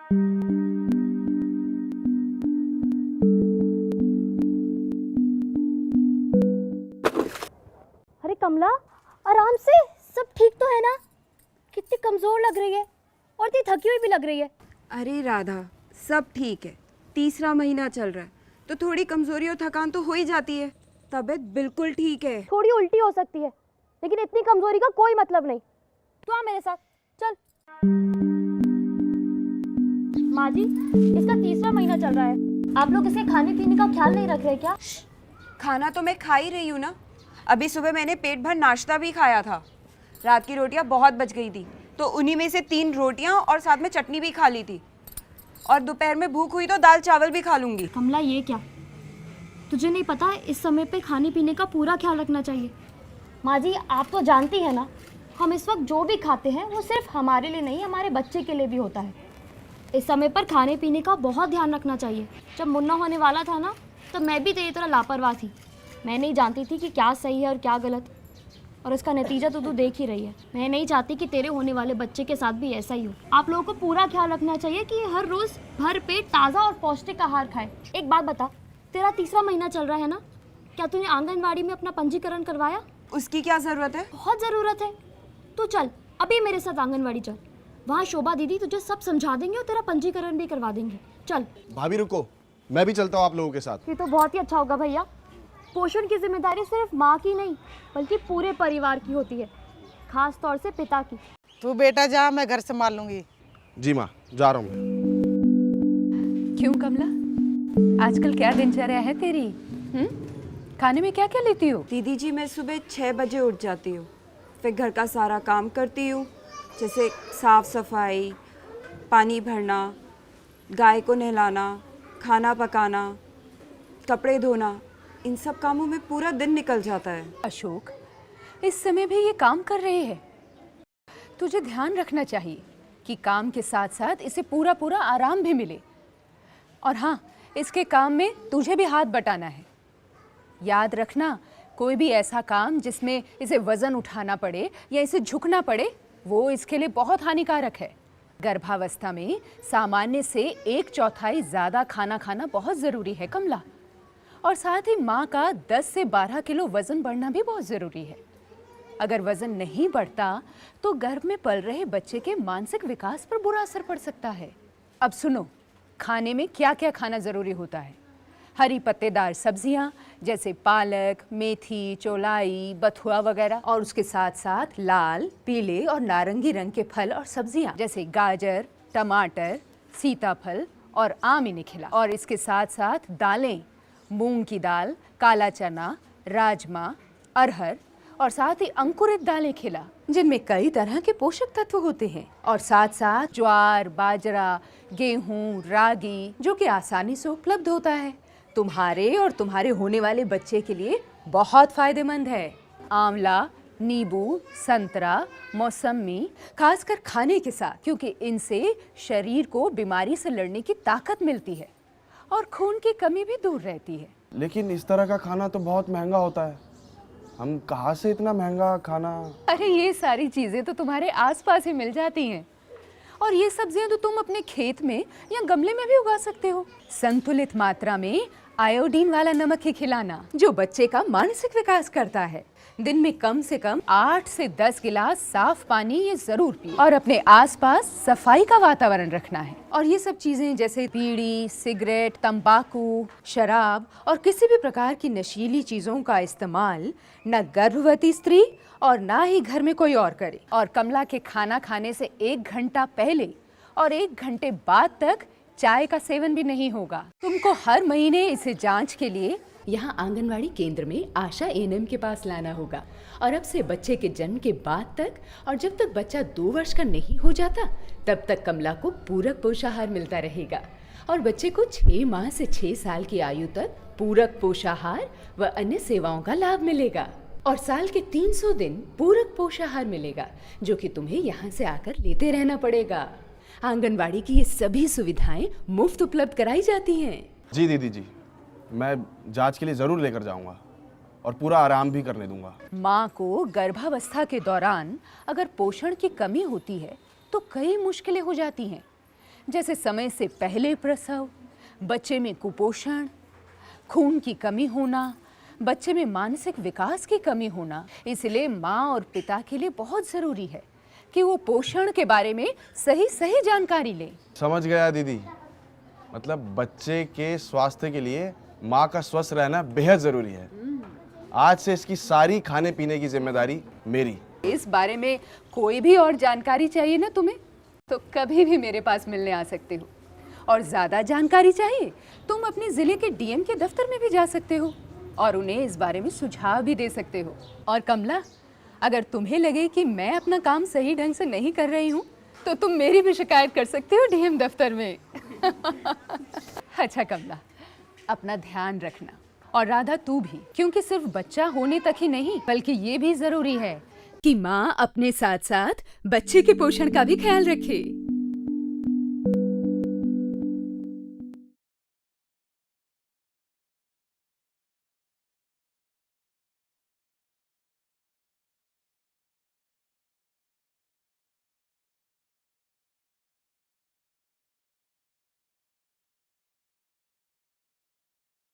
अरे कमला, आराम से, सब ठीक तो है ना? कितनी कमजोर लग रही है और इतनी थकी हुई भी लग रही है। अरे राधा, सब ठीक है। तीसरा महीना चल रहा है तो थोड़ी कमजोरी और थकान तो हो ही जाती है। तबीयत बिल्कुल ठीक है। थोड़ी उल्टी हो सकती है, लेकिन इतनी कमजोरी का कोई मतलब नहीं। तू आ मेरे साथ, चल। माँ जी, इसका तीसरा महीना चल रहा है, आप लोग इसके खाने पीने का ख्याल नहीं रख रहे क्या? खाना तो मैं खा ही रही हूँ ना। अभी सुबह मैंने पेट भर नाश्ता भी खाया था। रात की रोटियां बहुत बच गई थी तो उन्हीं में से 3 रोटियां और साथ में चटनी भी खा ली थी। और दोपहर में भूख हुई तो दाल चावल भी खा लूंगी। कमला, ये क्या, तुझे नहीं पता इस समय पे खाने पीने का पूरा ख्याल रखना चाहिए? माँ जी, आप तो जानती है ना, हम इस वक्त जो भी खाते हैं वो सिर्फ हमारे लिए नहीं, हमारे बच्चे के लिए भी होता है। इस समय पर खाने पीने का बहुत ध्यान रखना चाहिए। जब मुन्ना होने वाला था ना, तो मैं भी तेरी तरह लापरवाह थी। मैं नहीं जानती थी कि क्या सही है और क्या गलत, और इसका नतीजा तो तू देख ही रही है। मैं नहीं चाहती कि तेरे होने वाले बच्चे के साथ भी ऐसा ही हो। आप लोगों को पूरा ख्याल रखना चाहिए कि हर रोज़ भर पेट ताज़ा और पौष्टिक आहार खाए। एक बात बता, तेरा तीसरा महीना चल रहा है ना, क्या तूने आंगनबाड़ी में अपना पंजीकरण करवाया? उसकी क्या ज़रूरत है? बहुत ज़रूरत है। तू चल अभी मेरे साथ आंगनबाड़ी चल, वहाँ शोभा दीदी तुझे सब समझा देंगे और तेरा पंजीकरण भी करवा देंगे। चल। भाभी रुको, मैं भी चलता हूँ आप लोगों के साथ। ये तो बहुत ही अच्छा होगा भैया। पोषण की जिम्मेदारी सिर्फ माँ की नहीं बल्कि पूरे परिवार की होती है, खास तौर से पिता की। तू बेटा जा, मैं घर संभाल लूंगी। जी माँ, जा रहा हूँ मैं। क्यों कमला, आजकल क्या दिनचर्या है तेरी? खाने में क्या क्या लेती हो? दीदी जी, मैं सुबह 6 बजे उठ जाती हूँ, फिर घर का सारा काम करती हूँ, जैसे साफ सफाई, पानी भरना, गाय को नहलाना, खाना पकाना, कपड़े धोना। इन सब कामों में पूरा दिन निकल जाता है। अशोक, इस समय भी ये काम कर रहे हैं। तुझे ध्यान रखना चाहिए कि काम के साथ साथ इसे पूरा पूरा आराम भी मिले। और हाँ, इसके काम में तुझे भी हाथ बटाना है। याद रखना, कोई भी ऐसा काम जिसमें इसे वज़न उठाना पड़े या इसे झुकना पड़े, वो इसके लिए बहुत हानिकारक है। गर्भावस्था में सामान्य से 1/4 ज़्यादा खाना खाना बहुत ज़रूरी है कमला। और साथ ही माँ का 10 से 12 किलो वज़न बढ़ना भी बहुत ज़रूरी है। अगर वज़न नहीं बढ़ता तो गर्भ में पल रहे बच्चे के मानसिक विकास पर बुरा असर पड़ सकता है। अब सुनो, खाने में क्या क्या खाना ज़रूरी होता है। हरी पत्तेदार सब्जियां जैसे पालक, मेथी, चौलाई, बथुआ वगैरह, और उसके साथ साथ लाल, पीले और नारंगी रंग के फल और सब्जियां जैसे गाजर, टमाटर, सीताफल और आम इन्हें खिला। और इसके साथ साथ दालें, मूंग की दाल, काला चना, राजमा, अरहर और साथ ही अंकुरित दालें खिला, जिनमें कई तरह के पोषक तत्व होते हैं। और साथ साथ ज्वार, बाजरा, गेहूं, रागी, जो कि आसानी से उपलब्ध होता है। तुम्हारे और तुम्हारे होने वाले बच्चे के लिए बहुत फायदेमंद है। आंवला, नींबू, संतरा, मौसमी, खासकर खाने के साथ, क्योंकि इनसे शरीर को बीमारी से लड़ने की ताकत मिलती है और खून की कमी भी दूर रहती है। लेकिन इस तरह का खाना तो बहुत महंगा होता है, हम कहाँ से इतना महंगा खाना? अरे ये सारी चीज़ें तो तुम्हारे आसपास ही मिल जाती हैं। और ये सब्जियां तो तुम अपने खेत में या गमले में भी उगा सकते हो। संतुलित मात्रा में आयोडीन वाला नमक ही खिलाना, जो बच्चे का मानसिक विकास करता है। दिन में कम से कम 8 से 10 गिलास साफ पानी ये जरूर पिए। और अपने आसपास सफाई का वातावरण रखना है। और ये सब चीजें जैसे बीड़ी, सिगरेट, तंबाकू, शराब और किसी भी प्रकार की नशीली चीजों का इस्तेमाल न गर्भवती स्त्री और ना ही घर में कोई और करे। और कमला के खाना खाने से 1 घंटा पहले और 1 घंटे बाद तक चाय का सेवन भी नहीं होगा। तुमको हर महीने इसे जांच के लिए यहाँ आंगनवाड़ी केंद्र में आशा एएनएम के पास लाना होगा। और अब से बच्चे के जन्म के बाद तक और जब तक बच्चा 2 वर्ष का नहीं हो जाता तब तक कमला को पूरक पोषाहार मिलता रहेगा। और बच्चे को 6 माह से 6 साल की आयु तक पूरक पोषाहार व अन्य सेवाओं का लाभ मिलेगा। और साल के 300 दिन पूरक पोषाहार मिलेगा, जो कि तुम्हें यहाँ से आकर लेते रहना पड़ेगा। आंगनवाड़ी की ये सभी सुविधाएं मुफ्त उपलब्ध कराई जाती हैं। जी दीदी जी, मैं जांच के लिए ज़रूर लेकर जाऊंगा और पूरा आराम भी करने दूंगा। माँ को गर्भावस्था के दौरान अगर पोषण की कमी होती है तो कई मुश्किलें हो जाती हैं, जैसे समय से पहले प्रसव, बच्चे में कुपोषण, खून की कमी होना, बच्चे में मानसिक विकास की कमी होना। इसलिए माँ और पिता के लिए बहुत ज़रूरी है कि वो पोषण के बारे में सही सही जानकारी लें। समझ गया दीदी, मतलब बच्चे के स्वास्थ्य के लिए माँ का स्वस्थ रहना बेहद ज़रूरी है। आज से इसकी सारी खाने पीने की जिम्मेदारी मेरी। इस बारे में कोई भी और जानकारी चाहिए ना तुम्हें, तो कभी भी मेरे पास मिलने आ सकते हो। और ज़्यादा जानकारी चाहिए तुम अपने ज़िले के डीएम के दफ्तर में भी जा सकते हो और उन्हें इस बारे में सुझाव भी दे सकते हो। और कमला, अगर तुम्हें लगे कि मैं अपना काम सही ढंग से नहीं कर रही हूँ तो तुम मेरी भी शिकायत कर सकते हो डीएम दफ्तर में। अच्छा कमला, अपना ध्यान रखना, और राधा तू भी, क्योंकि सिर्फ बच्चा होने तक ही नहीं बल्कि ये भी ज़रूरी है कि माँ अपने साथ साथ बच्चे के पोषण का भी ख्याल रखे।